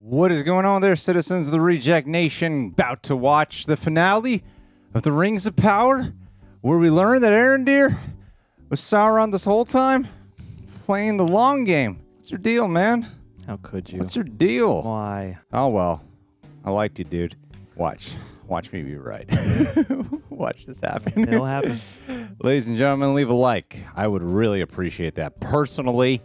What is going on there, citizens of the Reject Nation? About to watch the finale of the Rings of Power, where we learn that Elrond was Sauron this whole time, playing the long game. What's your deal, man? How could you? What's your deal? Why? Oh, well, I liked you, dude. Watch me be right. Watch this happen. It'll happen. Ladies and gentlemen, leave a like. I would really appreciate that personally.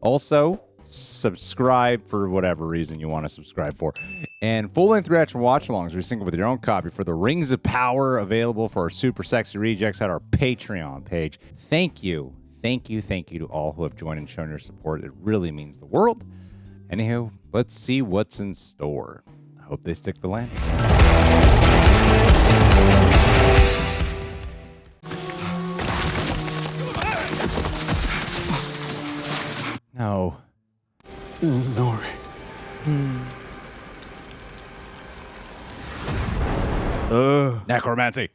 Also, subscribe for whatever reason you want to subscribe for. And full-length reaction watch-alongs we sync with your own copy for the Rings of Power, available for our super sexy rejects at our Patreon page. Thank you to all who have joined and shown your support. It really means the world. Anywho, let's see what's in store. I hope they stick the landing. No. Nori. Necromancy.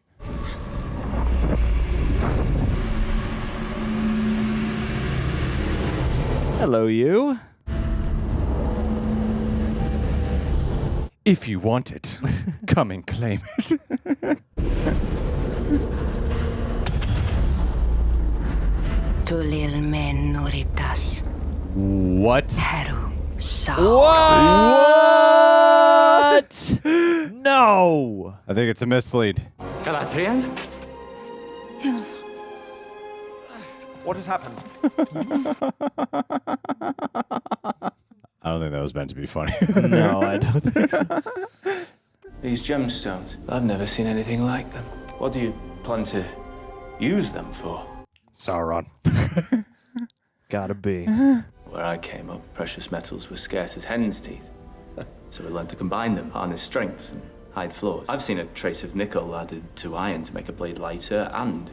Hello, you. If you want it, come and claim it. Tulil men noritas. What? Heru Sauron. What? No. I think it's a mislead. Galadriel? What has happened? I don't think that was meant to be funny. No, I don't think so. These gemstones, I've never seen anything like them. What do you plan to use them for? Sauron. Gotta be. Where I came up, precious metals were scarce as hen's teeth. So we learned to combine them, harness strengths, and hide flaws. I've seen a trace of nickel added to iron to make a blade lighter and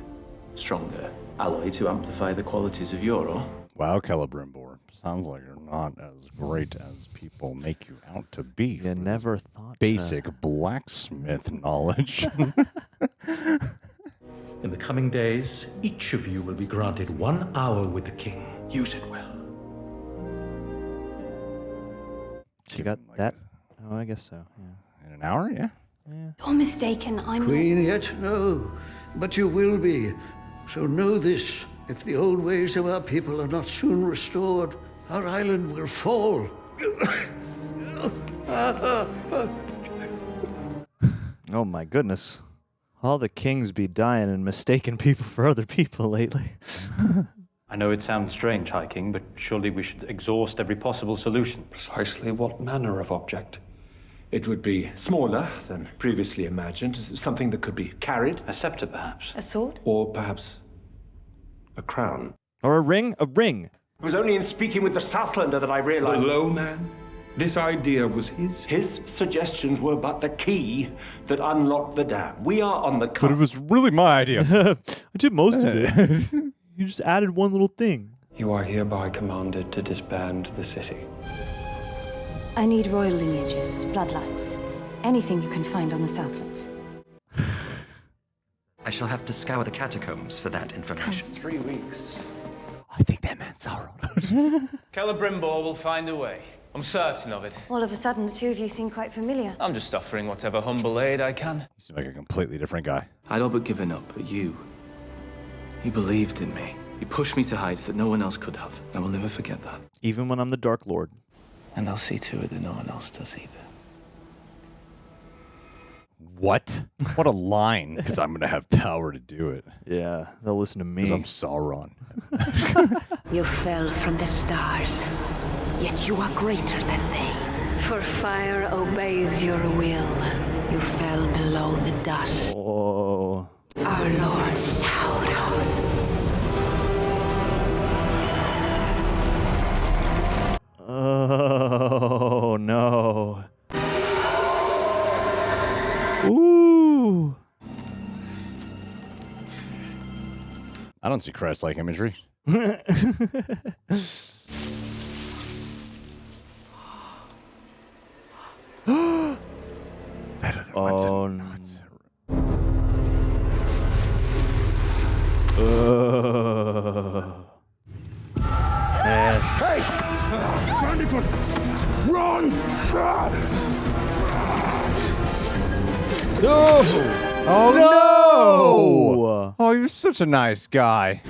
stronger. Alloy to amplify the qualities of your ore. Wow, Halbrand. Sounds like you're not as great as people make you out to be. You never thought. Basic blacksmith knowledge. In the coming days, each of you will be granted 1 hour with the king. Use it well. She got that? Oh, I guess so. Yeah. In an hour, yeah. You're mistaken. I'm Queen yet? No, but you will be. So know this, if the old ways of our people are not soon restored, our island will fall. Oh my goodness. All the kings be dying and mistaking people for other people lately. I know it sounds strange, High King, but surely we should exhaust every possible solution. Precisely what manner of object? It would be smaller than previously imagined. Something that could be carried. A scepter, perhaps. a sword. Or perhaps a crown. Or a ring? A ring. It was only in speaking with the Southlander that I realized... The low man? This idea was his? His suggestions were but the key that unlocked the dam. We are on the cusp. But it was really my idea. I did most of it. You just added one little thing. You are hereby commanded to disband the city. I need royal lineages, bloodlines, anything you can find on the Southlands. I shall have to scour the catacombs for that information. 3 weeks. I think that meant Sauron. Celebrimbor will find a way. I'm certain of it. All of a sudden, the two of you seem quite familiar. I'm just offering whatever humble aid I can. You seem like a completely different guy. I'd all but given up, but you believed in me. You pushed me to heights that no one else could have. I will never forget that. Even when I'm the Dark Lord. And I'll see to it that no one else does either. What? What a line. Because I'm going to have power to do it. Yeah, they'll listen to me. Because I'm Sauron. You fell from the stars, yet you are greater than they. For fire obeys your will. You fell below the dust. Oh. Our Lord Sauron. Oh, no. Ooh. I don't see Christ-like imagery. That other one's nuts. Yes. Hey! Brandyfoot! Run! Oh no! Oh, you're such a nice guy.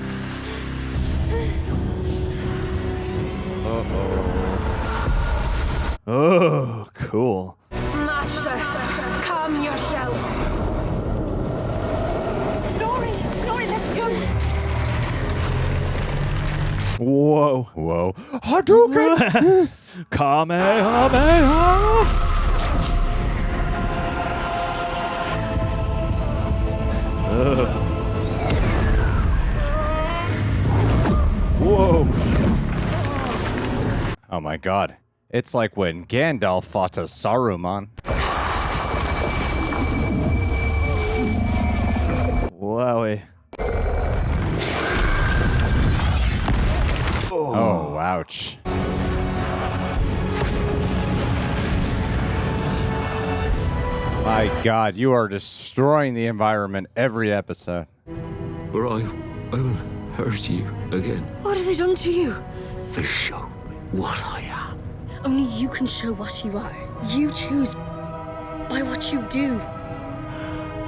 Oh, cool. Master, calm yourself. Nori, let's go. Whoa. Whoa. Hadouken! Kamehameha! Whoa. Oh my god. It's like when Gandalf fought a Saruman. Wowie. Oh, ouch. My god, you are destroying the environment every episode. Or I will hurt you again. What have they done to you? They show me what I am. Only you can show what you are. You choose by what you do.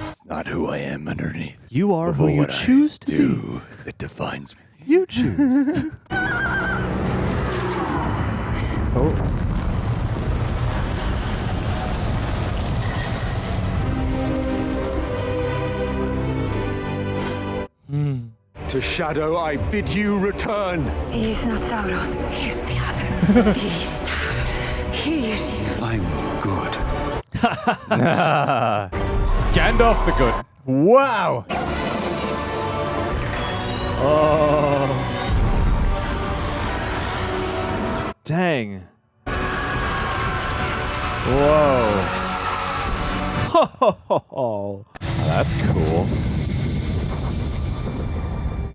It's not who I am underneath. You are who you choose to do. It defines me. You choose. Oh. To Shadow I bid you return. He is not Sauron. He is the other. He is. I'm good. Gandalf the Good. Wow. Oh. Dang. Whoa. Oh. That's cool.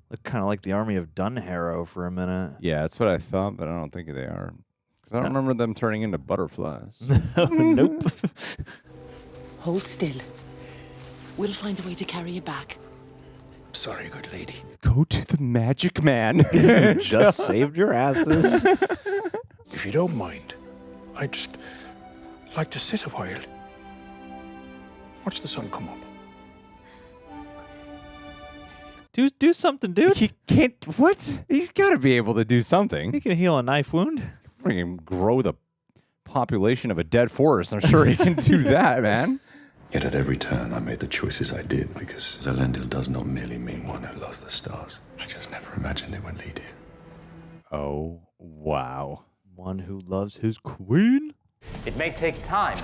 Look kind of like the army of Dunharrow for a minute. Yeah, that's what I thought, but I don't think they are. Because I don't remember them turning into butterflies. Nope. Hold still. We'll find a way to carry you back. Sorry, good lady. Go to the magic man. Just saved your asses. If you don't mind, I'd just like to sit a while. Watch the sun come up. Do something, dude. He can't. What? He's got to be able to do something. He can heal a knife wound. Freaking grow the population of a dead forest. I'm sure he can do that, man. Yet at every turn, I made the choices I did because Elendil does not merely mean one who loves the stars. I just never imagined it would lead here. Oh, wow. One who loves his queen? It may take time.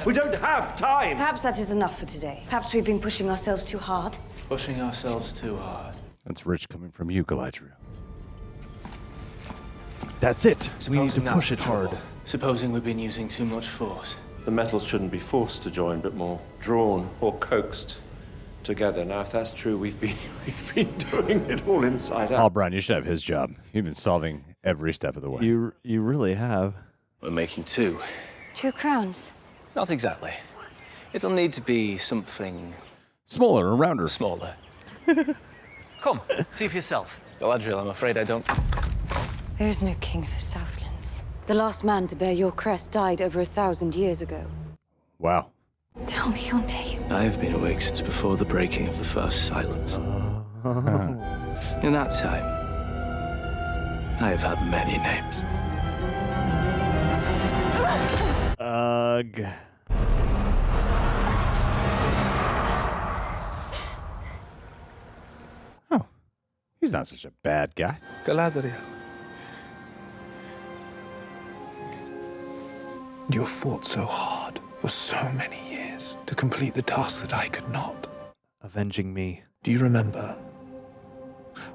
We don't have time. Perhaps that is enough for today. Perhaps we've been pushing ourselves too hard. Pushing ourselves too hard. That's rich coming from you, Galadriel. That's it. So we need to push it hard. Supposing we've been using too much force. The metals shouldn't be forced to join, but more drawn or coaxed together. Now, if that's true, we've been doing it all inside out. Halbrand, you should have his job. You've been solving every step of the way. You really have. We're making two. 2 crowns. Not exactly. It'll need to be something Smaller and rounder. smaller. Come, see for yourself. Galadriel, I'm afraid I don't. There is no king of the Southlands. The last man to bear your crest died over 1,000 years ago. Wow. Tell me your name. I have been awake since before the breaking of the first silence. In that time, I have had many names. Ugh. Oh, he's not such a bad guy. Galadriel. You fought so hard for so many years to complete the task that I could not. Avenging me. Do you remember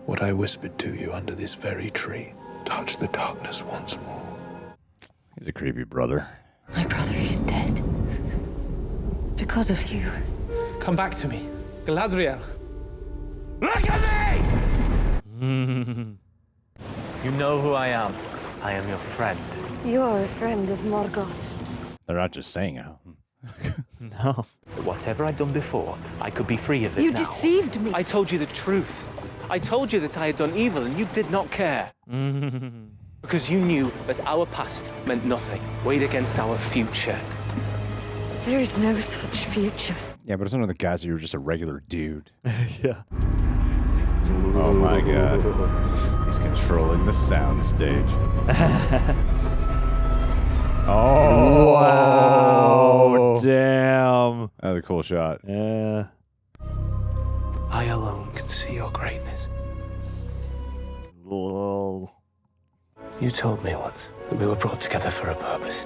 what I whispered to you under this very tree? Touch the darkness once more. He's a creepy brother. My brother is dead. Because of you. Come back to me. Galadriel. Look at me! You know who I am. I am your friend. You're a friend of Morgoth's. They're not just saying it. No. Whatever I'd done before, I could be free of it You now. deceived me. I told you the truth. I told you that I had done evil and you did not care. Because you knew that our past meant nothing, weighed against our future. There is no such future. Yeah, but it's one of the guys who were just a regular dude. Yeah. Oh my god. He's controlling the sound stage. Oh, wow. Damn. That was a cool shot. Yeah. I alone can see your greatness. Lol. You told me once that we were brought together for a purpose.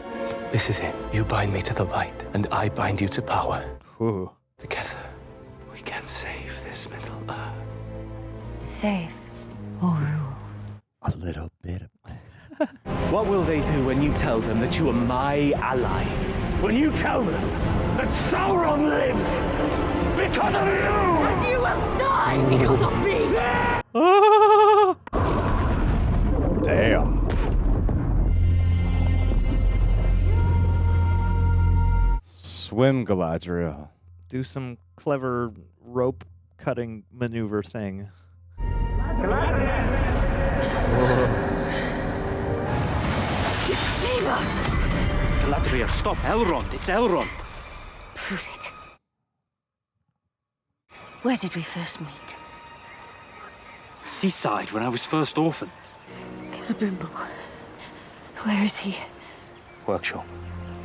This is it. You bind me to the light, and I bind you to power. Ooh. Together, we can save this Middle Earth. Save or rule? A little bit of... What will they do when you tell them that you are my ally? When you tell them that Sauron lives because of you! And you will die because of me! Damn. Swim, Galadriel. Do some clever rope cutting maneuver thing. Deceiver! Galadriel, stop. Elrond. It's Elrond. Prove it. Where did we first meet? Seaside, when I was first orphaned. Celebrimbor. Where is he? Workshop.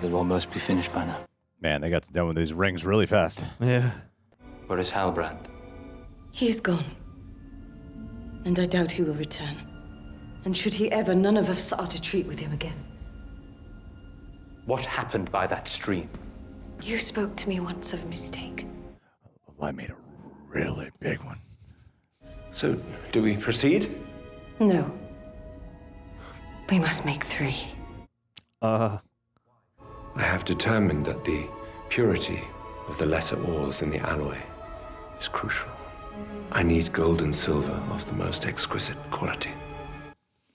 You'll almost be finished by now. Man, they got done with these rings really fast. Yeah. Where is Halbrand? He is gone. And I doubt he will return. And should he ever, none of us are to treat with him again. What happened by that stream? You spoke to me once of a mistake. I made a really big one. So, do we proceed? No. We must make 3. I have determined that the purity of the lesser ores in the alloy is crucial. I need gold and silver of the most exquisite quality.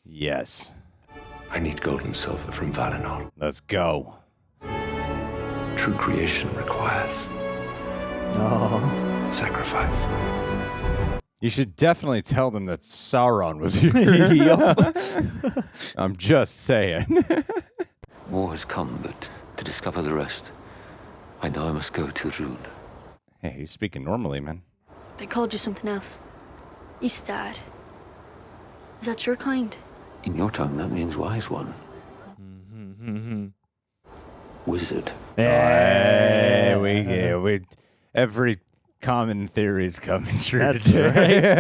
Yes. I need gold and silver from Valinor. Let's go. True creation requires sacrifice. You should definitely tell them that Sauron was here. I'm just saying. War has come, but to discover the rest, I know I must go to Rune. Hey, he's speaking normally, man. They called you something else. Istad. Is that your kind? In your tongue, that means wise one. Wizard. We every common theory is coming true. That's today.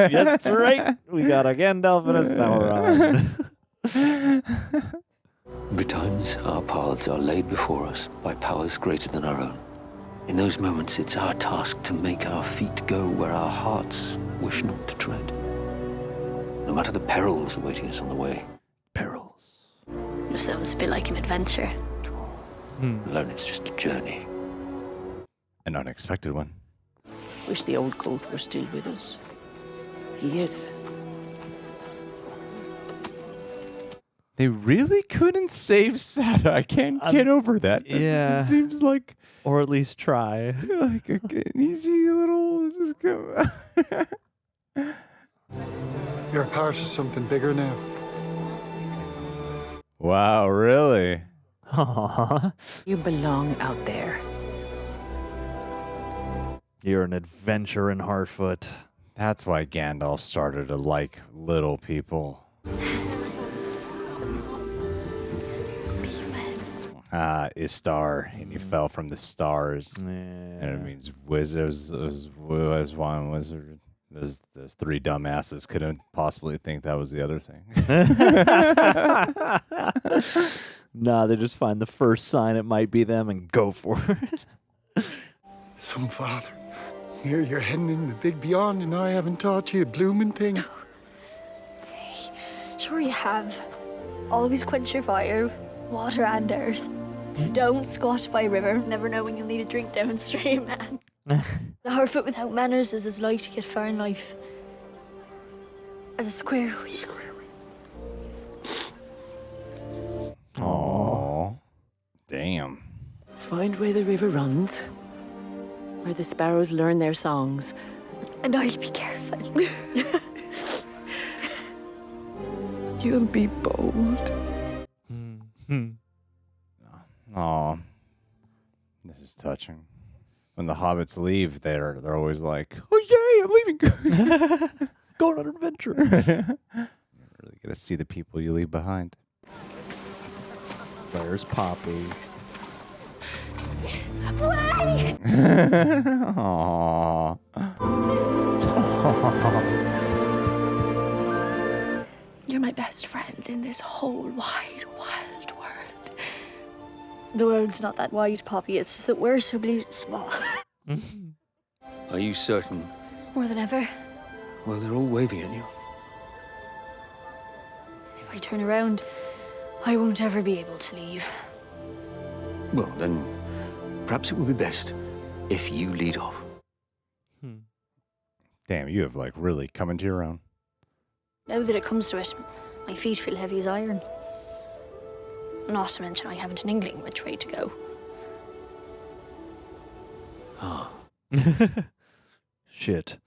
right. That's right. We got a Gandalf and a Sauron. Betimes, our paths are laid before us by powers greater than our own. In those moments, it's our task to make our feet go where our hearts wish not to tread. No matter the perils awaiting us on the way. Perils. So it's a bit like an adventure. Alone, it's just a journey. An unexpected one. Wish the old goat were still with us. He is. They really couldn't save Sada. I can't get over that. Yeah. It seems like... Or at least try. Like an easy little... Just go. You're a part of something bigger now. Wow, really? Aww. You belong out there. You're an adventurer in Harfoot. That's why Gandalf started to like little people. Istar, and you fell from the stars. Yeah. And it means wizard. Was one wizard. Those 3 dumbasses couldn't possibly think that was the other thing. Nah, they just find the first sign it might be them and go for it. Some father. Here you're heading in the big beyond, and I haven't taught you a blooming thing. Sure you have. Always quench your fire, water and earth. Don't squat by a river, never know when you'll need a drink downstream, man. The Harfoot without manners is as light to get far in life as a square wheel. Aww. Damn. Find where the river runs, where the sparrows learn their songs. And I'll be careful. You You'll be bold. Aw. This is touching. When the hobbits leave, they're always like, "Oh yay, I'm leaving." Going on an adventure. Really get to see the people you leave behind. Where's Poppy? Aww. You're my best friend in this whole wide, wild world. The world's not that wide, Poppy. It's just that we're so bleeding small. Are you certain? More than ever. Well, they're all waving at you. If I turn around, I won't ever be able to leave. Well, then, perhaps it would be best if you lead off. Damn, you have like really come into your own. Now that it comes to it, my feet feel heavy as iron. Not to mention I haven't an inkling which way to go. Ah. Shit.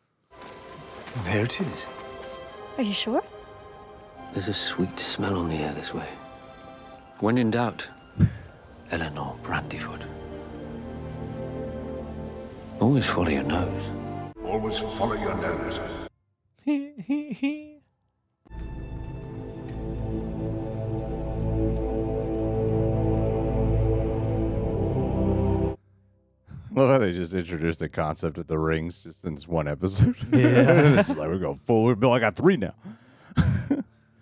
There it is. Are you sure? There's a sweet smell on the air this way. When in doubt, Eleanor Brandyfoot. Always follow your nose. Always follow your nose. Love how they just introduced the concept of the rings just in this one episode. Yeah. It's like we're going full. Bill, I got 3 now.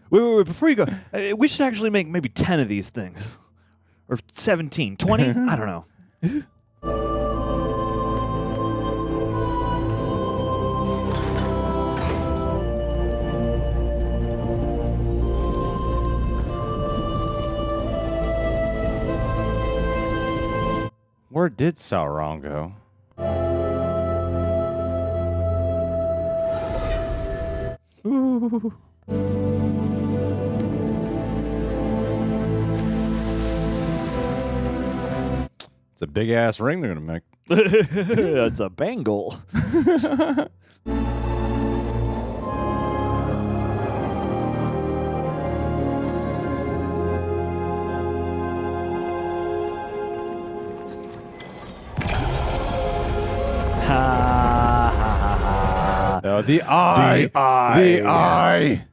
Wait. Before you go, we should actually make maybe 10 of these things. Or 17, 20? I don't know. Where did Sauron go? Ooh. It's a big ass ring they're gonna make. That's a bangle. Oh, the eye! The eye! The eye!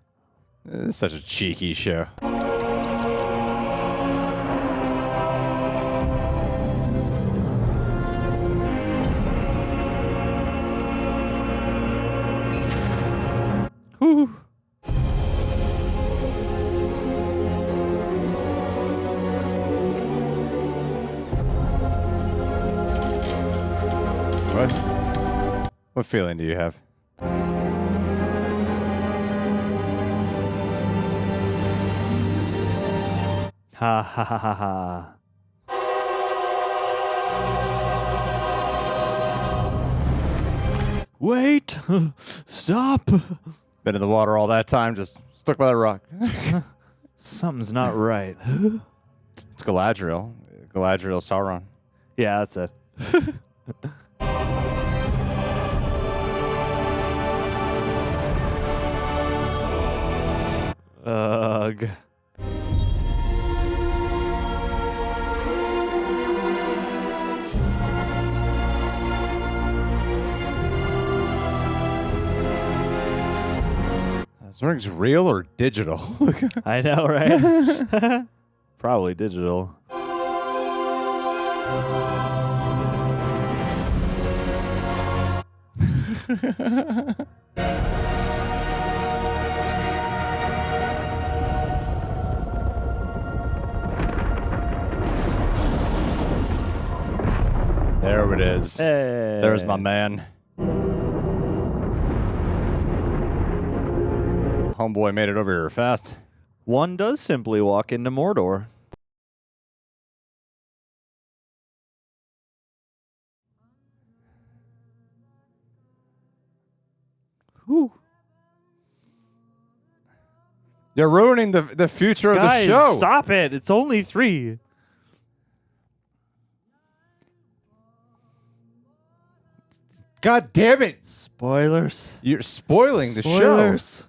This is such a cheeky show. Whew. What? What feeling do you have? Ha ha ha ha ha. Wait! Stop! Been in the water all that time, just stuck by the rock. Something's not right. It's Galadriel. Galadriel Sauron. Yeah, that's it. Ugh. This ring's real or digital? I know, right? Probably digital. There it is. Hey. There's my man. Homeboy made it over here fast. One does simply walk into Mordor. Whew. You're ruining the future Guys, of the show. Stop it. It's only 3. God damn it. Spoilers. You're spoiling the show. Spoilers.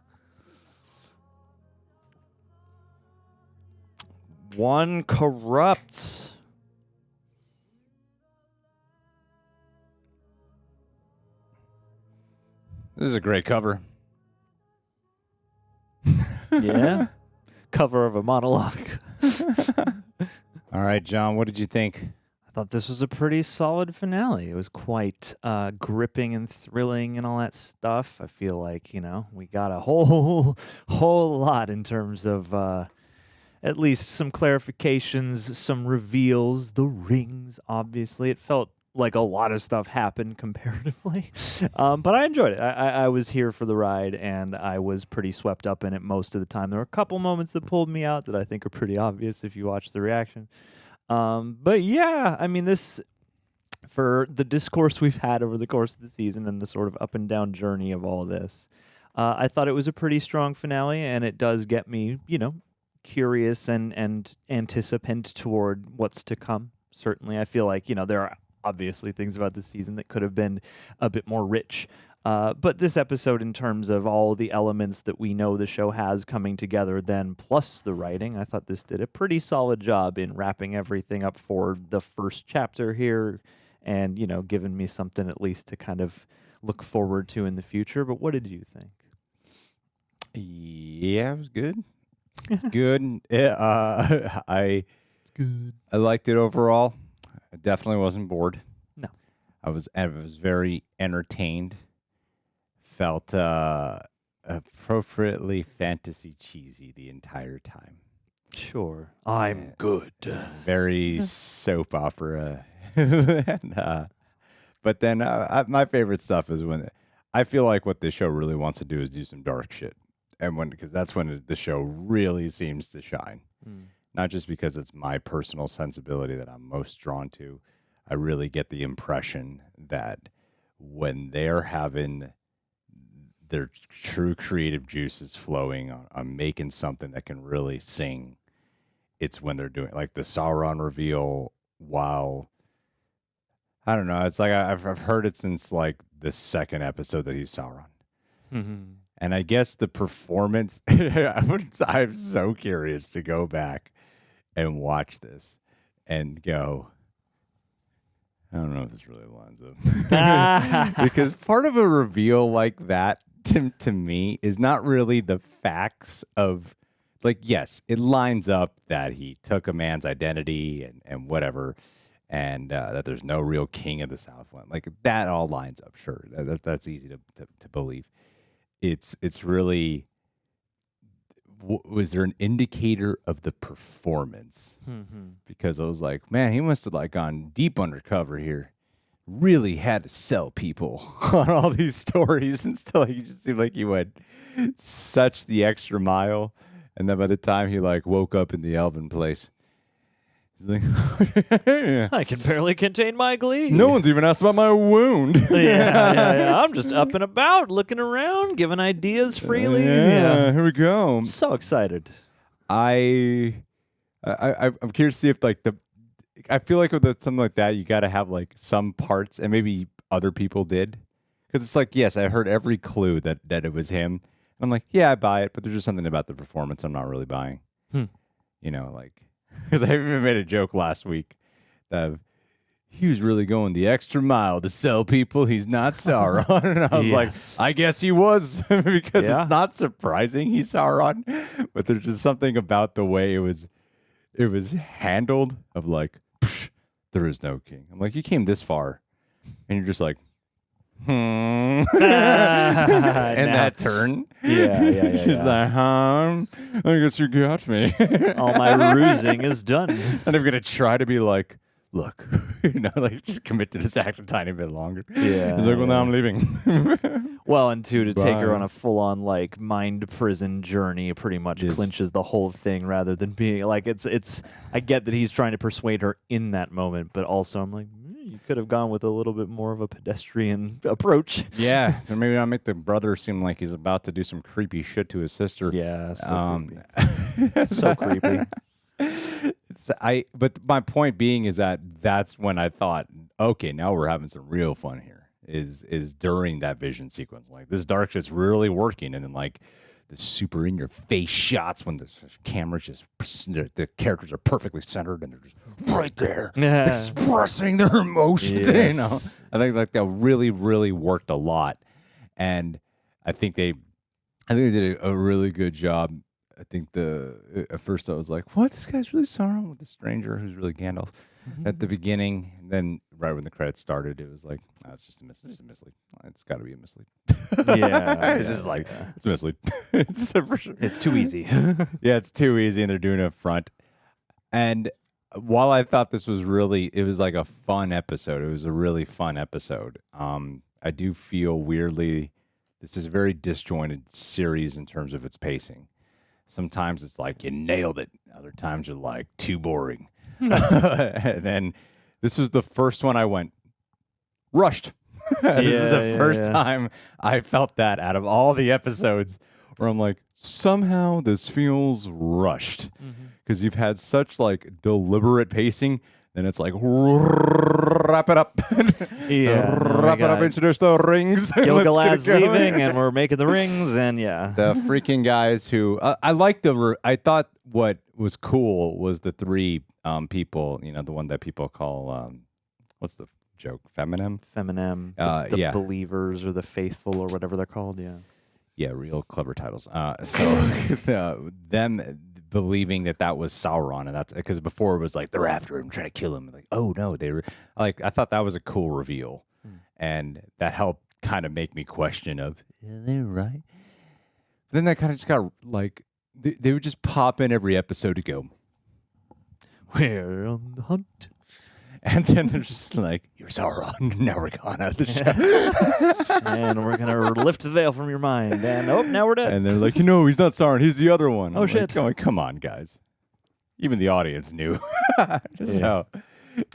One corrupts. This is a great cover. Yeah. Cover of a monologue. All right, John, what did you think? I thought this was a pretty solid finale. It was quite gripping and thrilling and all that stuff. I feel like, we got a whole lot in terms of at least some clarifications, some reveals, the rings, obviously. It felt like a lot of stuff happened comparatively. But I enjoyed it. I was here for the ride, and I was pretty swept up in it most of the time. There were a couple moments that pulled me out that I think are pretty obvious if you watch the reaction. But yeah, I mean, this, for the discourse we've had over the course of the season and the sort of up and down journey of all this, I thought it was a pretty strong finale, and it does get me, curious and anticipant toward what's to come. Certainly, I feel like, there are obviously things about this season that could have been a bit more rich. But this episode, in terms of all the elements that we know the show has coming together, then plus the writing, I thought this did a pretty solid job in wrapping everything up for the first chapter here and, giving me something at least to kind of look forward to in the future. But what did you think? Yeah, it was good. It's good. I liked it overall. I definitely wasn't bored. No. I was very entertained. Felt appropriately fantasy cheesy the entire time. Sure. I'm good. Very soap opera. But then my favorite stuff is when I feel like what this show really wants to do is do some dark shit. And because that's when the show really seems to shine. Not just because it's my personal sensibility that I'm most drawn to. I really get the impression that when they're having their true creative juices flowing on making something that can really sing, it's when they're doing like the Sauron reveal. While I don't know, it's like I've heard it since like the second episode that he's Sauron. And I guess the performance, I'm so curious to go back and watch this and go, I don't know if this really lines up. Because part of a reveal like that to me is not really the facts of, like, yes, it lines up that he took a man's identity and whatever, and that there's no real king of the Southland. Like, that all lines up, sure. That's easy to believe. It's really, was there an indicator of the performance? Because I was like, man, he must have like gone deep undercover here. Really had to sell people on all these stories, and still he just seemed like he went such the extra mile. And then by the time he like woke up in the elven place, he's like, I can barely contain my glee. No one's even asked about my wound. yeah. I'm just up and about, looking around, giving ideas freely. Yeah, here we go. I'm so excited. I'm curious to see if like I feel like with something like that, you got to have like some parts, and maybe other people did, because it's like, yes, I heard every clue that it was him. And I'm like, yeah, I buy it, but there's just something about the performance I'm not really buying. Like, because I even made a joke last week that he was really going the extra mile to sell people he's not Sauron. And I was like, I guess he was, because it's not surprising he's Sauron, but there's just something about the way it was handled of like, there is no king. I'm like, you came this far, and you're just like, and that turn. Yeah. She's like, I guess you got me. All my rusing is done. And I'm going to try to be like, look, like just commit to this act a tiny bit longer. Yeah. He's like, well, now I'm leaving. Well, and to take her on a full-on like mind prison journey pretty much clinches the whole thing, rather than being like, it's. I get that he's trying to persuade her in that moment, but also I'm like, you could have gone with a little bit more of a pedestrian approach. Yeah, or maybe I'll make the brother seem like he's about to do some creepy shit to his sister. Yeah, so creepy. So creepy. But my point being is that's when I thought, okay, now we're having some real fun here. Is during that vision sequence, like this dark shit's really working, and then like the super in your face shots when the camera's just the characters are perfectly centered and they're just right there expressing their emotions. You know, I think like that really, really worked a lot, and I think they did a really good job. I think at first I was like, what? This guy's really Sauron with the stranger who's really Gandalf at the beginning. And then right when the credits started, it was like, oh, it's just a mislead. It's got to be a mislead. It's just like, it's a mislead. It's for sure. It's too easy. Yeah, it's too easy, and they're doing it up front. And while I thought this was it was like a fun episode. It was a really fun episode. I do feel weirdly, this is a very disjointed series in terms of its pacing. Sometimes it's like you nailed it. Other times you're like too boring. And then this was the first one I went rushed. This is the first time I felt that out of all the episodes where I'm like, somehow this feels rushed because you've had such like deliberate pacing. Then it's like wrap it up, wrap it up. Introduce the rings. Gil-galad's leaving, and we're making the rings, and the freaking guys who I like I thought what was cool was the three people. You know, the one that people call what's the joke? Feminem. The believers or the faithful or whatever they're called. Yeah, real clever titles. Them believing that was Sauron, and that's because before it was like they're after him, trying to kill him. Like, oh no, they were like, I thought that was a cool reveal, and that helped kind of make me question of, are they right? But then that kind of just got like they would just pop in every episode to go, we're on the hunt. And then they're just like, you're Sauron. Now we're gone out of the show. And we're going to lift the veil from your mind. And now we're dead. And they're like, he's not Sauron. He's the other one. Oh, shit. Like, come on, guys. Even the audience knew. So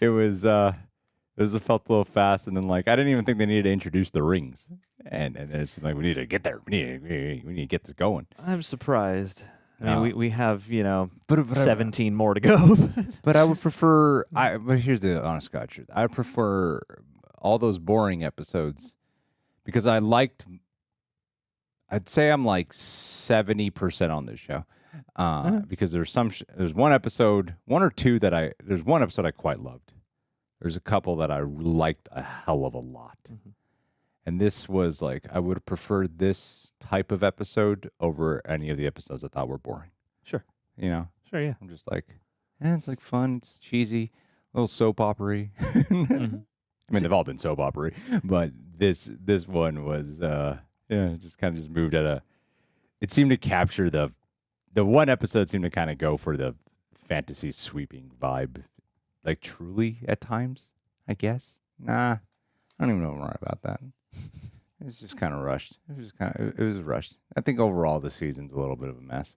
it felt a little fast. And then, like, I didn't even think they needed to introduce the rings. And it's like, we need to get there. We need to get this going. I'm surprised. I mean, we have, 17 more to go. But I would prefer, but here's the honest God truth. I prefer all those boring episodes because I'd say I'm like 70% on this show. Because there's one episode, there's one episode I quite loved. There's a couple that I liked a hell of a lot. And this was like, I would have preferred this type of episode over any of the episodes I thought were boring. Sure. You know? Sure, yeah. I'm just like, it's like fun, it's cheesy, a little soap opera-y. I mean, they've all been soap opera-y, but this one was, just kind of just moved it seemed to capture the one episode seemed to kind of go for the fantasy sweeping vibe, like truly at times, I guess. Nah, I don't even know if I'm right about that. It's just kind of rushed. It was rushed. I think overall the season's a little bit of a mess,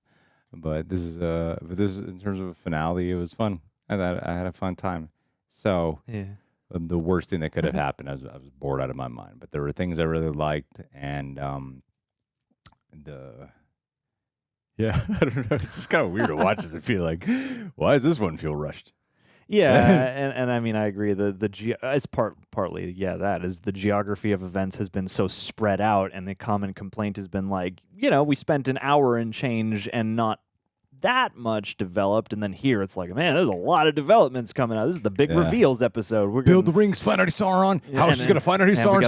but this is in terms of a finale, it was fun. I had a fun time. So the worst thing that could have happened, I was bored out of my mind. But there were things I really liked, and I don't know. It's just kind of weird to watch this and feel like, why does this one feel rushed? Yeah, and I mean, I agree. It's partly that is the geography of events has been so spread out, and the common complaint has been like, we spent an hour and change and not that much developed, and then here it's like, man, there's a lot of developments coming out. This is the big reveals episode. We're build the rings, find out he's Sauron. How is she gonna find out he's Sauron?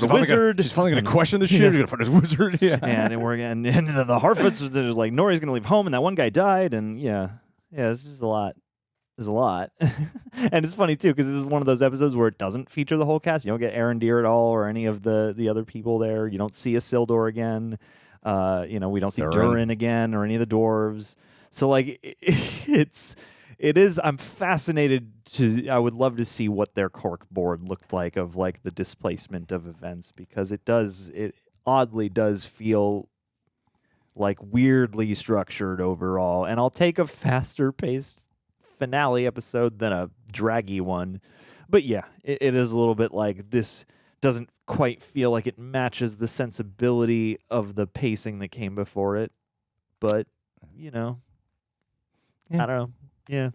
She's finally gonna question the shit. She's gonna find his wizard. Yeah, and the Harfoots there's like Nori's gonna leave home, and that one guy died, and it's just a lot. There's a lot. And it's funny, too, because this is one of those episodes where it doesn't feature the whole cast. You don't get Arondir at all or any of the other people there. You don't see Isildur again. We don't see Durin again or any of the dwarves. So, like, it is. I'm fascinated I would love to see what their cork board looked like of, like, the displacement of events because it oddly does feel like weirdly structured overall. And I'll take a faster paced finale episode than a draggy one, but yeah, it is a little bit like this doesn't quite feel like it matches the sensibility of the pacing that came before it, but I don't know. Yeah,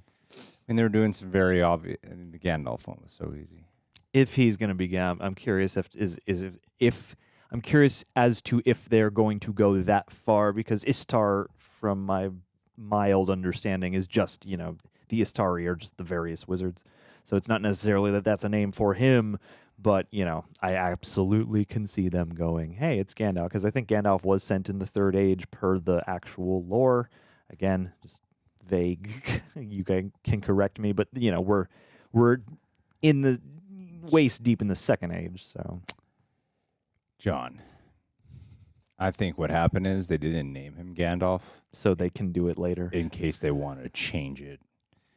and they were doing some very obvious. The Gandalf one was so easy. If he's going to be I'm curious if I'm curious as to if they're going to go that far, because Istar, from my mild understanding, is just, you know, the Istari are just the various wizards. So it's not necessarily that that's a name for him, but, you know, I absolutely can see them going, hey, it's Gandalf, because I think Gandalf was sent in the Third Age per the actual lore. Again, just vague. You can correct me, but, you know, we're in the waist deep in the Second Age, so. John, I think what happened is they didn't name him Gandalf. So they can do it later. In case they want to change it.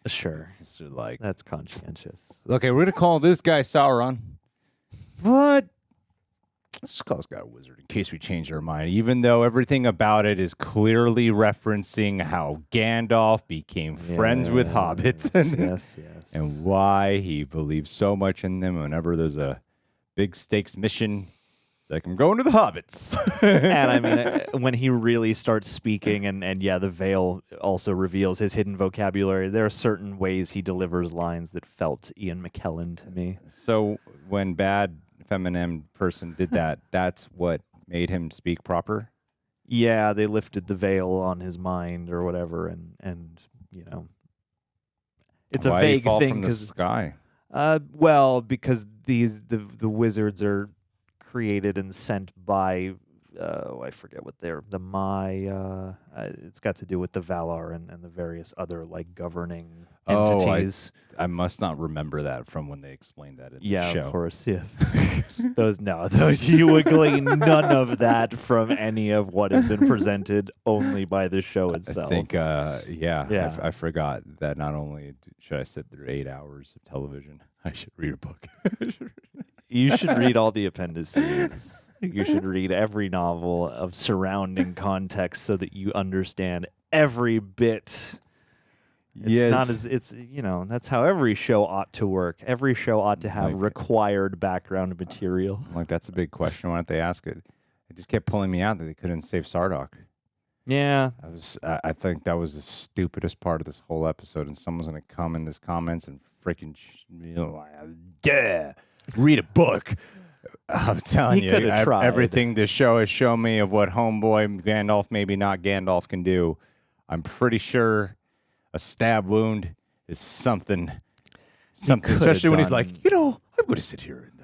Sure. It's just like, that's conscientious. Okay, we're going to call this guy Sauron. What? Let's just call this guy a wizard in case we change our mind, even though everything about it is clearly referencing how Gandalf became friends with hobbits. Yes. And why he believes so much in them whenever there's a big stakes mission. It's like, I'm going to the hobbits. And I mean, when he really starts speaking, and yeah, the veil also reveals his hidden vocabulary, there are certain ways he delivers lines that felt Ian McKellen to me. So when bad feminine person did that, that's what made him speak proper? Yeah, they lifted the veil on his mind or whatever, and you know, it's Why a did he vague fall thing from the sky? Well, because the wizards are created and sent by I forget what they're it's got to do with the Valar and the various other like governing entities. I must not remember that from when they explained that in the show. Yeah, of course, yes. those you would glean none of that from any of what has been presented, only by the show itself. I think, I forgot that not only should I sit through 8 hours of television, I should read a book. You should read all the appendices. You should read every novel of surrounding context so that you understand every bit. It's not as that's how every show ought to work. Every show ought to have required background material. Like, that's a big question. Why don't they ask it? It just kept pulling me out that they couldn't save Sardoc. Yeah. I think that was the stupidest part of this whole episode, and someone's going to come in this comments and freaking read a book. I'm telling you, everything this show has shown me of what homeboy Gandalf, maybe not Gandalf, can do. I'm pretty sure a stab wound is something, especially when he's like, I'm going to sit here and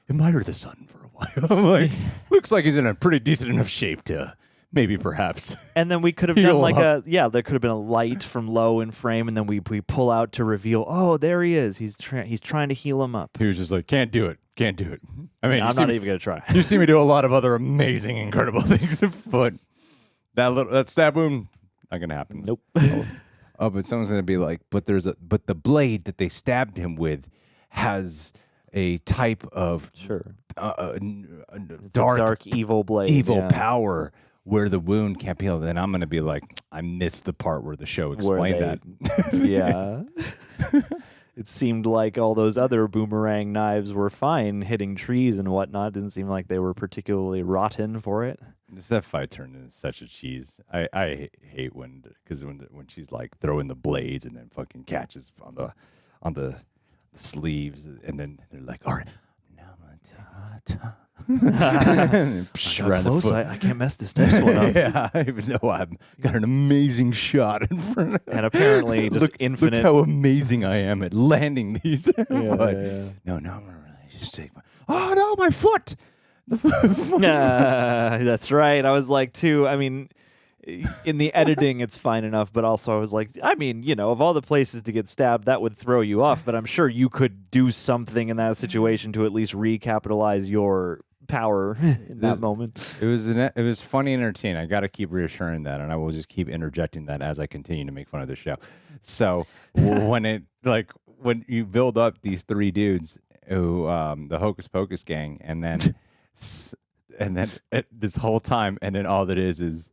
admire the sun for a while. I'm like, looks like he's in a pretty decent enough shape to maybe perhaps. And then we could have done like there could have been a light from low in frame, and then we pull out to reveal, oh, there he is. He's trying to heal him up. He was just like, can't do it. I mean, I'm not even going to try. You see me do a lot of other amazing, incredible things, but that stab wound, not going to happen. Nope. Oh, but someone's going to be like, but the blade that they stabbed him with has a type of dark evil blade, power where the wound can't be healed. Then I'm going to be like, I missed the part where the show explained that. Yeah. It seemed like all those other boomerang knives were fine hitting trees and whatnot. Didn't seem like they were particularly rotten for it. That fight turned into such a cheese. I hate when she's like throwing the blades and then fucking catches on the sleeves, and then they're like, all right, now I'm gonna take my time. I can't mess this next one up. Yeah, even though I've got an amazing shot in front of me. And apparently just infinite. Look how amazing I am at landing these. No, I'm gonna really just take my foot. That's right. I was like, too, I mean, in the editing, it's fine enough, but also I was like, I mean, of all the places to get stabbed, that would throw you off, but I'm sure you could do something in that situation to at least recapitalize your power in that moment. It was funny and entertaining. I got to keep reassuring that, and I will just keep interjecting that as I continue to make fun of the show. So when you build up these three dudes who the Hocus Pocus gang, and then this whole time, and then all that is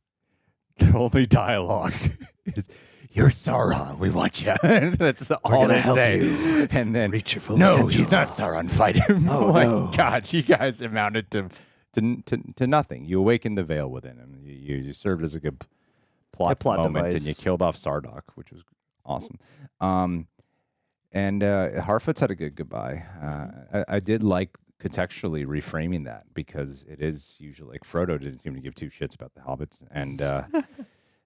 the only dialogue is, "You're Sauron, we want you." That's all they say. And then, reach your full potential. He's not Sauron, fight him. Oh, my God, you guys amounted to nothing. You awakened the veil within him. You served as a good plot moment, device. And you killed off Sardoc, which was awesome. And Harfoot's had a good goodbye. I did like contextually reframing that, because it is usually like Frodo didn't seem to give two shits about the hobbits, and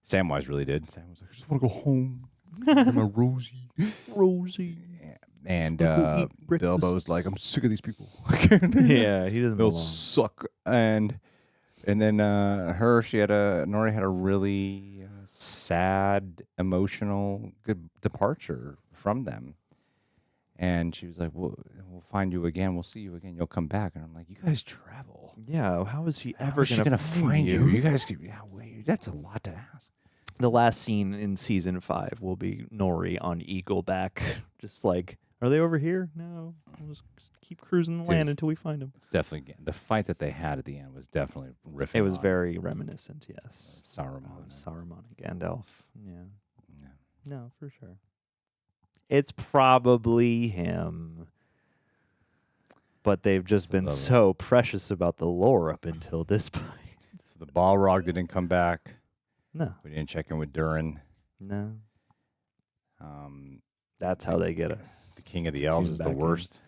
Samwise really did. Sam was like, I just want to go home. My Rosie. And Bilbo's like, I'm sick of these people. Yeah, he doesn't They'll belong. suck. And then Nori had a really sad, emotional, good departure from them. And she was like, we'll find you again. We'll see you again. You'll come back. And I'm like, you guys travel. Yeah, how is he ever going to find you? You guys, wait, that's a lot to ask. The last scene in season 5 will be Nori on Eagleback, just like, are they over here? No, we'll just keep cruising the land until we find them. It's definitely the fight that they had at the end was definitely riffing. It was on very reminiscent, yes. Saruman and Gandalf. Yeah. No, for sure. It's probably him. But they've just been so precious about the lore up until this point. So the Balrog didn't come back. No. We didn't check in with Durin. No. That's how they get us. The King of the Elves is the worst.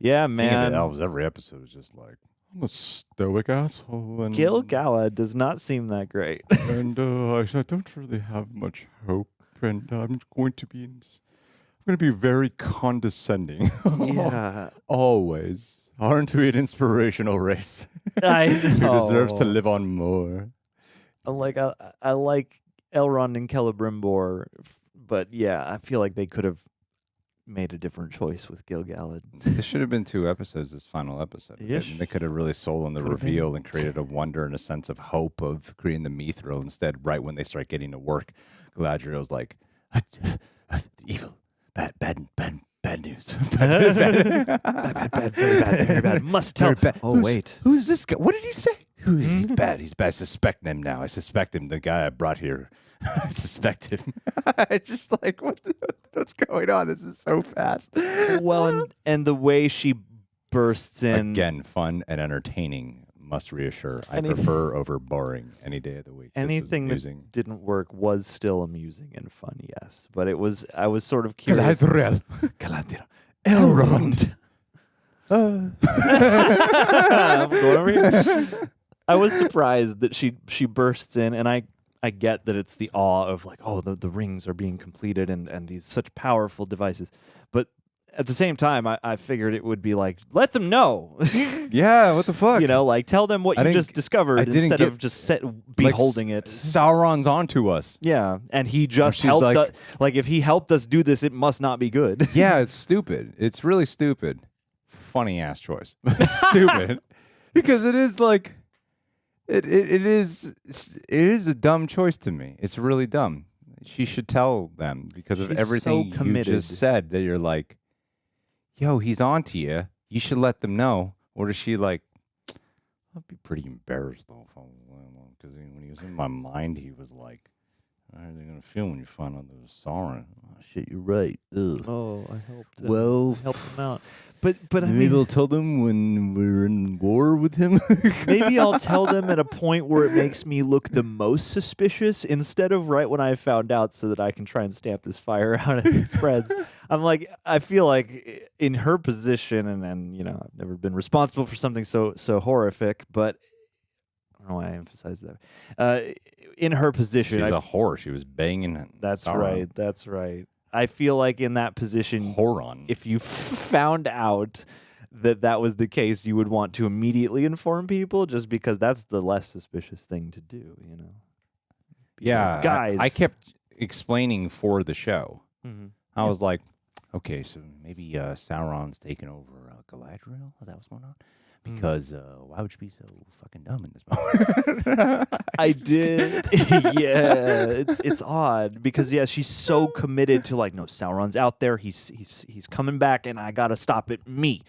Yeah, King man. of the Elves, every episode is just like, I'm a stoic asshole. And Gil-galad does not seem that great. And I don't really have much hope. And I'm going to be very condescending. Yeah. Always. Aren't we an inspirational race? I Who know. deserves to live on more? I like Elrond and Celebrimbor, but yeah, I feel like they could have made a different choice with Gil-galad. This should have been 2 episodes, this final episode. Yes. They could have really sold on the Could have reveal been. and created a wonder and a sense of hope of creating the Mithril. Instead, right when they start getting to work, Galadriel's like, evil, bad news. Bad, very bad. Must tell. Oh, wait. Who's this guy? What did he say? He's bad. He's bad. I suspect him now. I suspect him. The guy I brought here. I suspect him. It's just like, what's going on? This is so fast. Well, and the way she bursts in. Again, fun and entertaining. Must reassure. I Anything- prefer over boring any day of the week. This was Anything that amusing. didn't work was still amusing and fun, yes. But I was sort of curious. Galadriel. Elrond. I'm going over here. I was surprised that she bursts in, and I get that it's the awe of like, oh, the rings are being completed and these such powerful devices. But at the same time, I figured it would be like, let them know. Yeah, what the fuck? You know, like tell them what you just discovered instead of just beholding it. Sauron's onto us. Yeah, and he just she's helped like- us. Like, if he helped us do this, it must not be good. Yeah, it's stupid. It's really stupid. Funny ass choice. But it's stupid. Because it is like it is a dumb choice to me. It's really dumb. She should tell them because of She's everything so you committed. just said that you're like, yo, he's onto you. You should let them know. Or is she like, I'd be pretty embarrassed though, because when he was in my mind, he was like, how are they gonna feel when you find out there's Sauron? Oh, shit, you're right. Ugh. Oh, I helped. Well, I helped him out. But I maybe mean, I'll tell them when we're in war with him. maybe I'll tell them at a point where it makes me look the most suspicious instead of right when I found out, so that I can try and stamp this fire out as it spreads. I'm like, I feel like in her position, and you know, I've never been responsible for something so horrific, but I don't know why I emphasize that. In her position, She's a whore. She was banging. That's Sauron. right. That's right. I feel like in that position, Horon. if you found out that was the case, you would want to immediately inform people, just because that's the less suspicious thing to do, you know? Yeah, Guys. I kept explaining for the show. Mhm. I was like, okay, so maybe Sauron's taking over Galadriel. Is that what's going on? Because why would you be so fucking dumb in this moment? I did. Yeah, it's odd because she's so committed to like, no, Sauron's out there. He's coming back, and I gotta stop it, me.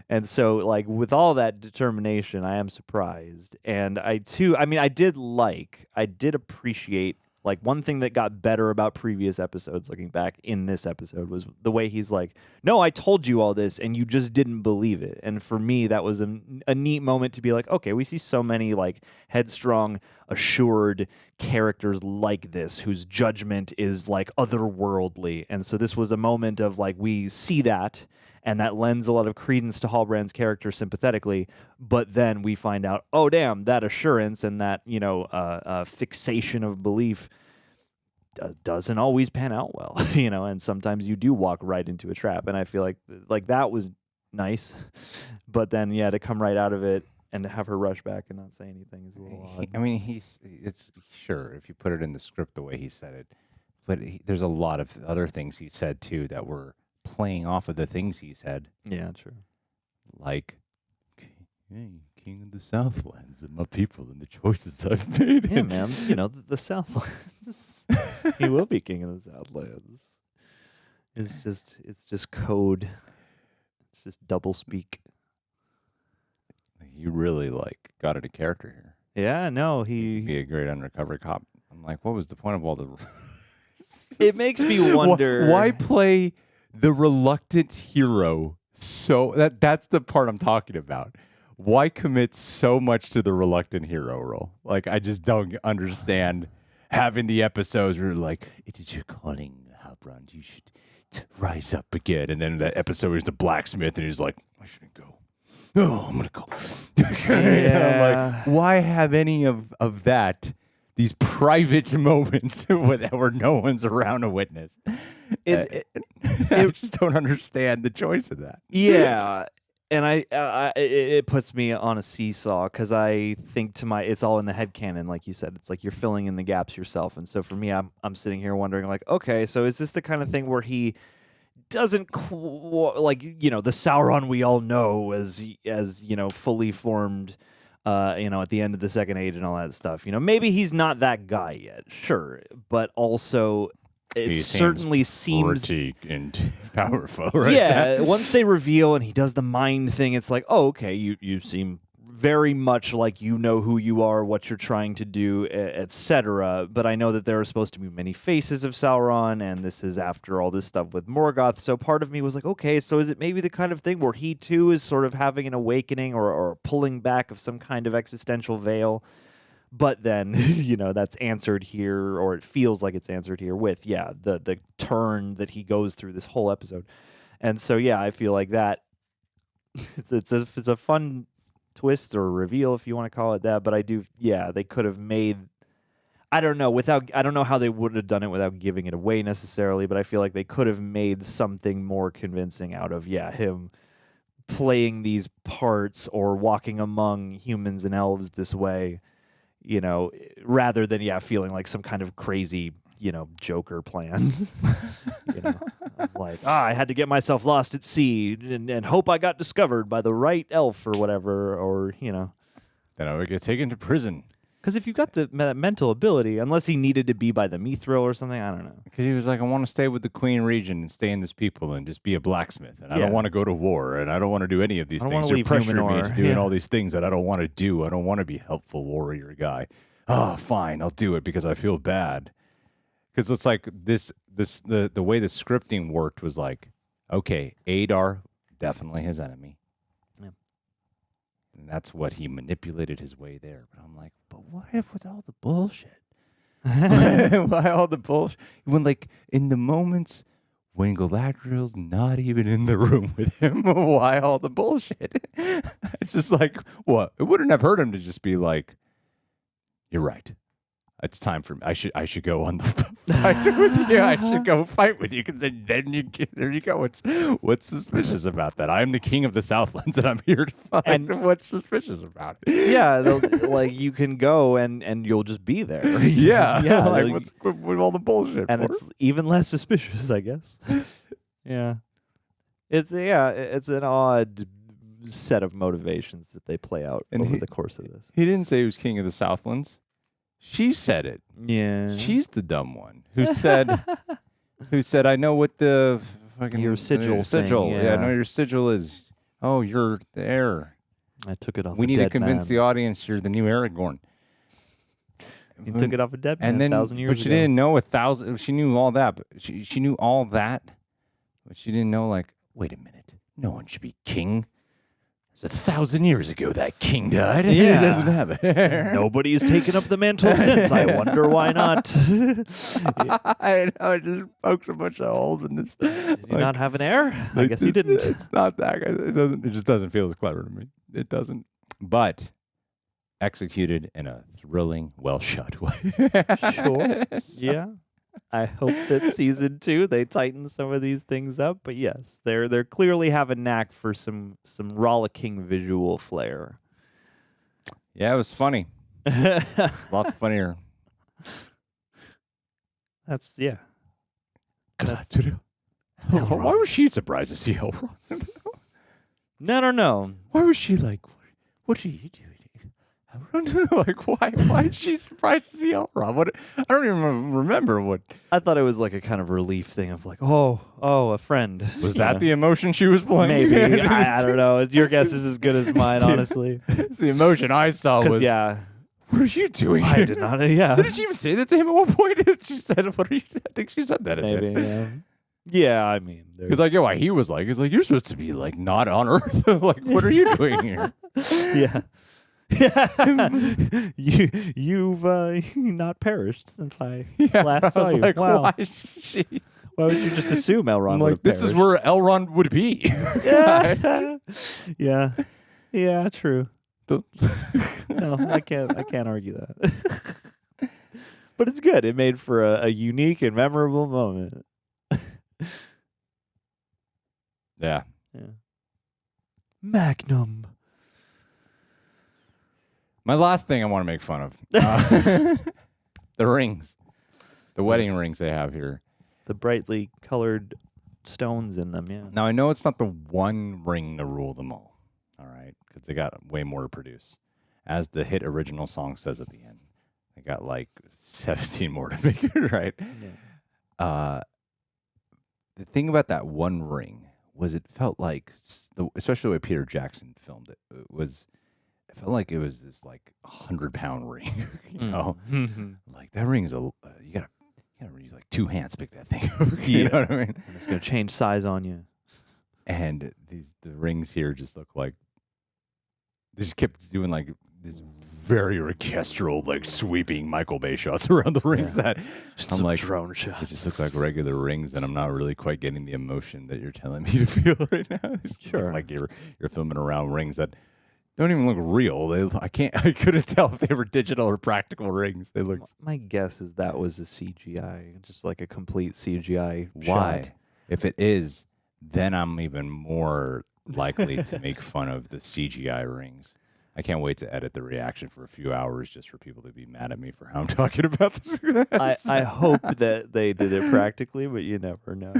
And so, like, with all that determination, I am surprised. And I did appreciate, like, one thing that got better about previous episodes, looking back in this episode, was the way he's like, no, I told you all this, and you just didn't believe it. And for me, that was a neat moment to be like, okay, we see so many, like, headstrong, assured characters like this, whose judgment is, like, otherworldly. And so this was a moment of, like, we see that, and that lends a lot of credence to Halbrand's character sympathetically. But then we find out, oh damn, that assurance and that fixation of belief doesn't always pan out well, and sometimes you do walk right into a trap. And I feel like that was nice, but then to come right out of it and to have her rush back and not say anything is a little odd. I mean, it's sure if you put it in the script the way he said it, but there's a lot of other things he said too that were playing off of the things he said. Yeah, true. Like, hey, King of the Southlands and my people and the choices I've made. Yeah, man. The Southlands. He will be king of the Southlands. It's just code. It's just double speak. You really got into character here. Yeah, no, He'd be a great undercover cop. I'm like, what was the point of all the? It makes me wonder why play the reluctant hero. So that's the part I'm talking about. Why commit so much to the reluctant hero role? Like, I just don't understand having the episodes where it is your calling, Halbrand. You should rise up again. And then that episode where he's the blacksmith and he's like, I shouldn't go. No, I'm going to go. I'm like, why have any of that, these private moments where no one's around to witness? I just don't understand the choice of that. Yeah. And it puts me on a seesaw because I think it's all in the headcanon, like you said. It's like you're filling in the gaps yourself. And so for me, I'm sitting here wondering, okay, so is this the kind of thing where he doesn't the Sauron we all know as fully formed, at the end of the Second Age and all that stuff. Maybe he's not that guy yet, sure, but also it certainly seems pretty and powerful, right? Yeah, once they reveal and he does the mind thing, it's like, oh, okay, you seem very much like you know who you are, what you're trying to do, etc. But I know that there are supposed to be many faces of Sauron, and this is after all this stuff with Morgoth. So part of me was like, okay, so is it maybe the kind of thing where he too is sort of having an awakening or pulling back of some kind of existential veil? But then, that's answered here, or it feels like it's answered here with, the turn that he goes through this whole episode. And so, I feel like that it's a fun twist or reveal, if you want to call it that. But I do, they could have made, I don't know how they would have done it without giving it away necessarily, but I feel like they could have made something more convincing out of, him playing these parts or walking among humans and elves this way. Rather than, feeling like some kind of crazy, Joker plan. I had to get myself lost at sea and hope I got discovered by the right elf or whatever, or, Then I would get taken to prison. Because if you've got that mental ability, unless he needed to be by the Mithril or something, I don't know. Because he was like, I want to stay with the Queen Regent and stay in this people and just be a blacksmith. And I don't want to go to war. And I don't want to do any of these things. You're pressuring me to doing all these things that I don't want to do. I don't want to be a helpful warrior guy. Oh, fine. I'll do it because I feel bad. Because it's like the way the scripting worked was like, okay, Adar, definitely his enemy. And that's what he manipulated his way there. But I'm like, but what with all the bullshit? Why all the bullshit? When in the moments when Galadriel's not even in the room with him, why all the bullshit? It's just like, what? It wouldn't have hurt him to just be like, you're right. It's time for me. I should go on the fight with you. I should go fight with you because then there you go. What's suspicious about that? I'm the king of the Southlands and I'm here to fight. And what's suspicious about it? Yeah, you can go and you'll just be there. Yeah. What's with all the bullshit? And it's even less suspicious, I guess. Yeah, it's an odd set of motivations that they play out over the course of this. He didn't say he was king of the Southlands. She said it. Yeah. She's the dumb one who said, I know what the fucking your sigil. Yeah, I know your sigil is. Oh, you're the heir. I took it off. We need to convince the audience you're the new Aragorn. You took it off a dead man and then, 1,000 years ago. but she didn't know 1,000. She knew all that, but she knew all that, but she didn't know. Wait a minute, no one should be king It's 1,000 years ago that king died. Yeah. He doesn't have hair. Nobody's taken up the mantle since. I wonder why not. I know, it just pokes a bunch of holes in this. Did you not have an heir? I guess you didn't. It's not that. It just doesn't feel as clever to me. It doesn't. But executed in a thrilling, well-shot way. Sure. Yeah. I hope that season 2 they tighten some of these things up. But yes, they're clearly have a knack for some rollicking visual flair. Yeah, it was funny. A lot funnier. That's yeah. Galadriel. Why was she surprised to see Elrond? No. Why was she like, what are you doing? Like, why is she surprised to see Elrond? What? I don't even remember what. I thought it was like a kind of relief thing of like, oh, a friend. Was that the emotion she was playing? Maybe. I don't know. Your guess is as good as mine, honestly. It's the emotion I saw was, yeah. What are you doing? I did not, yeah. Didn't she even say that to him at one point? She said, what are you? I think she said that. Maybe, yeah. Yeah, I mean. He's like, yeah, he was like, you're supposed to be like not on Earth. Like, what are you doing here? Yeah. You've not perished since I last saw you. Like, wow. Why would you just assume Elrond would have this perished? is where Elrond would be. Yeah, true. No, I can't argue that. But it's good. It made for a unique and memorable moment. Yeah. Magnum. My last thing I want to make fun of. The rings. The wedding rings they have here. The brightly colored stones in them, yeah. Now, I know it's not the one ring to rule them all. All right? Because they got way more to produce. As the hit original song says at the end. They got like 17 more to make it, right? Yeah. The thing about that one ring was it felt like, especially the way Peter Jackson filmed it, it felt like it was this like 100-pound ring, you know? Like that ring is you gotta use like 2 hands to pick that thing up. You know what I mean? And it's gonna change size on you. And the rings here just look like they just kept doing like this very orchestral, like sweeping Michael Bay shots around the rings that Just I'm some like drone shots. They just look like regular rings, and I'm not really quite getting the emotion that you're telling me to feel right now. They just look like you're filming around rings that don't even look real. I couldn't tell if they were digital or practical rings. They look. My guess is that was a CGI, just like a complete CGI. Why? shot. If it is, then I'm even more likely to make fun of the CGI rings. I can't wait to edit the reaction for a few hours just for people to be mad at me for how I'm talking about this. I hope that they did it practically, but you never know.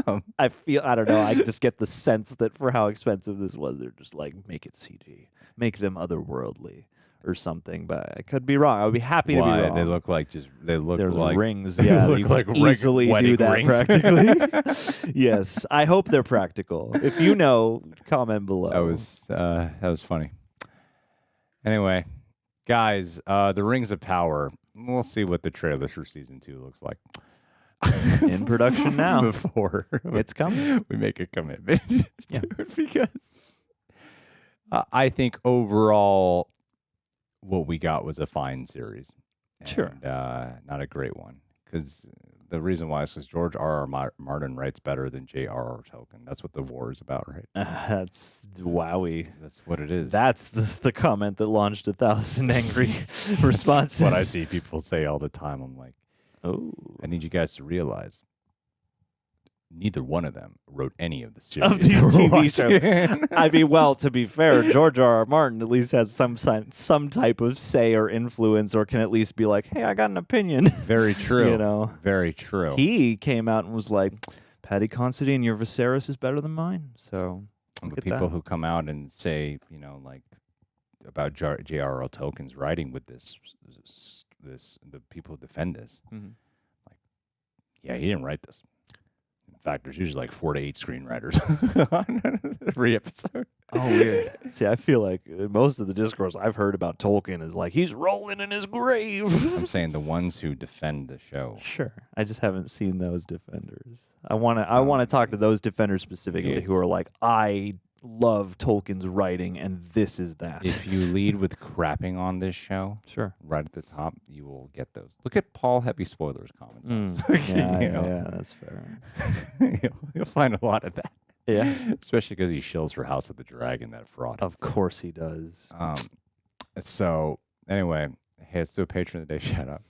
I don't know. I just get the sense that for how expensive this was, they're just like, make it CG, make them otherworldly or something. But I could be wrong. I would be happy to be wrong. They look like There's like rings. Yeah, they you look can like easily do wedding that rings. practically. Yes, I hope they're practical. If you know, comment below. That was funny. Anyway, guys, the Rings of Power. We'll see what the trailer for season 2 looks like. In production now. Before it's coming. We make a commitment to it because I think overall what we got was a fine series. Sure. Not a great one. Because the reason why is because George R.R. Martin writes better than J.R.R. Tolkien. That's what the war is about, right? That's wowie. That's what it is. That's the comment that launched 1,000 angry responses. That's what I see people say all the time. I'm like, oh, I need you guys to realize neither one of them wrote any of the series. Of these TV shows. I mean, well, to be fair, George R.R. Martin at least has some type of say or influence, or can at least be like, hey, I got an opinion. Very true. You know? Very true. He came out and was like, Paddy Considine, your Viserys is better than mine. So the people who come out and say, you know, like about J.R.R. Tolkien's writing with this, the people who defend this, like, yeah, he didn't write this. In fact, there's usually like 4 to 8 screenwriters on every episode. Oh, weird. See, I feel like most of the discourse I've heard about Tolkien is like, he's rolling in his grave. I'm saying the ones who defend the show. Sure. I just haven't seen those defenders. I want to talk to those defenders specifically who are like, I love Tolkien's writing, and this is that. If you lead with crapping on this show, sure, right at the top, you will get those. Look at Paul Heavy Spoilers comment. Yeah, that's fair. You'll find a lot of that. Yeah. Especially because he shills for House of the Dragon, that fraud. Of course he does. So, anyway, hey, let's do a Patron of the Day shout-out.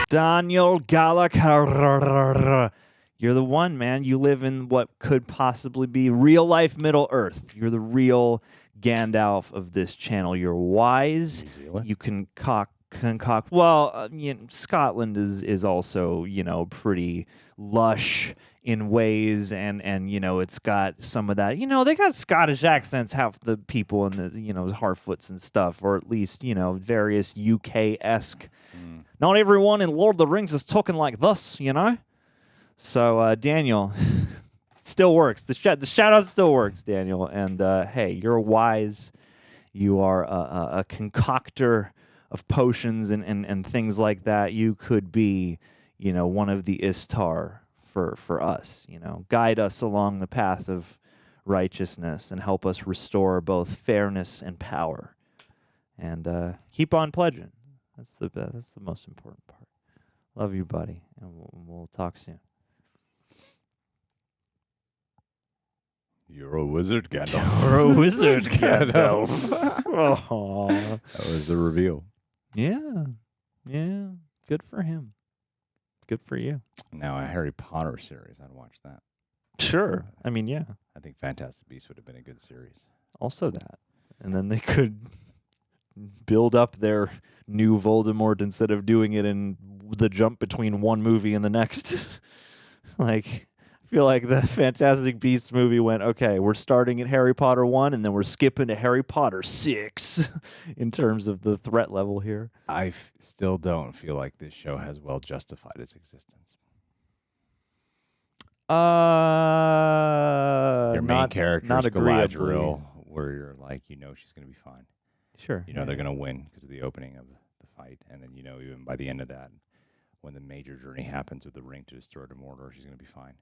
Daniel Gallagher. You're the one, man. You live in what could possibly be real-life Middle Earth. You're the real Gandalf of this channel. You're wise. You can concoct. Well, Scotland is also, pretty lush in ways, and it's got some of that. They got Scottish accents, half the people, and the Harfoots and stuff, or at least various UK-esque. Not everyone in Lord of the Rings is talking like this, So Daniel, still works. The shout-out still works, Daniel. And hey, you're wise. You are a concoctor of potions and things like that. You could be, one of the Istar for us. Guide us along the path of righteousness and help us restore both fairness and power. And keep on pledging. That's the best. That's the most important part. Love you, buddy, and we'll talk soon. You're a wizard, Gandalf. You're a wizard, Gandalf. Oh. That was the reveal. Yeah. Good for him. Good for you. Now, a Harry Potter series. I'd watch that. Sure. I mean, yeah. I think Fantastic Beasts would have been a good series. Also that. And then they could build up their new Voldemort instead of doing it in the jump between one movie and the next. I feel like the Fantastic Beasts movie went, okay, we're starting at Harry Potter 1, and then we're skipping to Harry Potter 6 in terms of the threat level here. I still don't feel like this show has well justified its existence. Your main character is Galadriel, where you're like, she's going to be fine. Sure. They're going to win because of the opening of the fight. And then, even by the end of that, when the major journey happens with the ring to destroy the Mordor, she's going to be fine.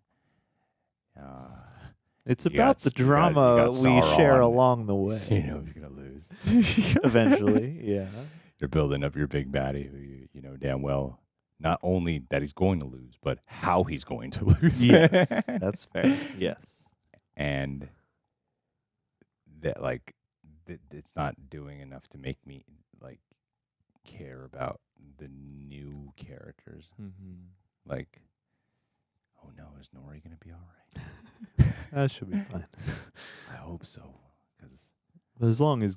It's about the drama we share along the way. Who's going to lose. Eventually, yeah. You're building up your big baddie who you know damn well, not only that he's going to lose, but how he's going to lose. Yes, that's fair. Yes. And that, it's not doing enough to make me, care about the new characters. Mm-hmm. Oh no, is Nori going to be all right? That should be fine. I hope so. Because as long as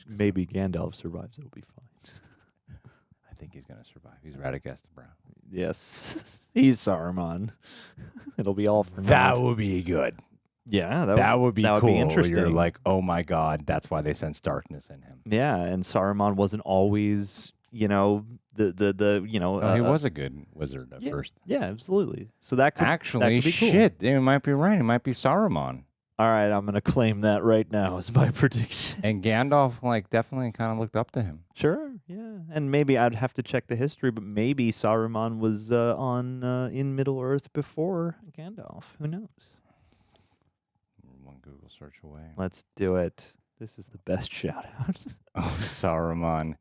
maybe Gandalf survives, it'll be fine. I think he's going to survive. He's Radagast the Brown. Yes. He's Saruman. It'll be all for that would be good. Yeah, that would be cool. Be interesting. You're like, oh my God, that's why they sense darkness in him. Yeah, and Saruman wasn't always, he was a good wizard at first. Yeah, absolutely. So that could actually, that could be cool. Shit, you might be right. It might be Saruman. All right, I'm gonna claim that right now as my prediction. And Gandalf, definitely kind of looked up to him. Sure, yeah, and maybe I'd have to check the history, but maybe Saruman was in Middle Earth before Gandalf. Who knows? One Google search away. Let's do it. This is the best shout out. Oh, Saruman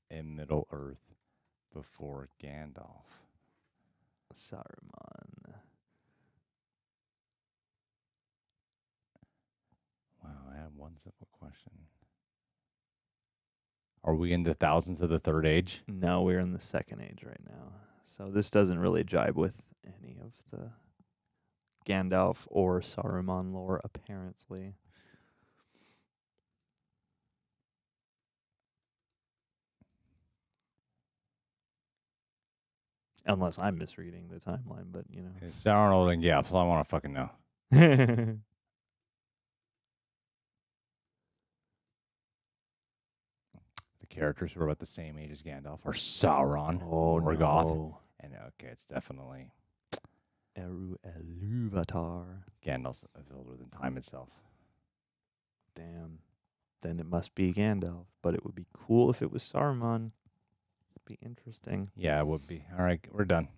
in Middle Earth before Gandalf. Saruman. Wow, I have one simple question. Are we in the thousands of the Third Age? No, we're in the Second Age right now. So this doesn't really jibe with any of the Gandalf or Saruman lore, apparently. Unless I'm misreading the timeline, but It's Sauron and Gandalf, so I want to fucking know. The characters who are about the same age as Gandalf are Sauron, Morgoth, and it's definitely Eru-Ilúvatar. Gandalf's older than time itself. Damn. Then it must be Gandalf, but it would be cool if it was Saruman. Be interesting. Yeah, it would be. All right, we're done.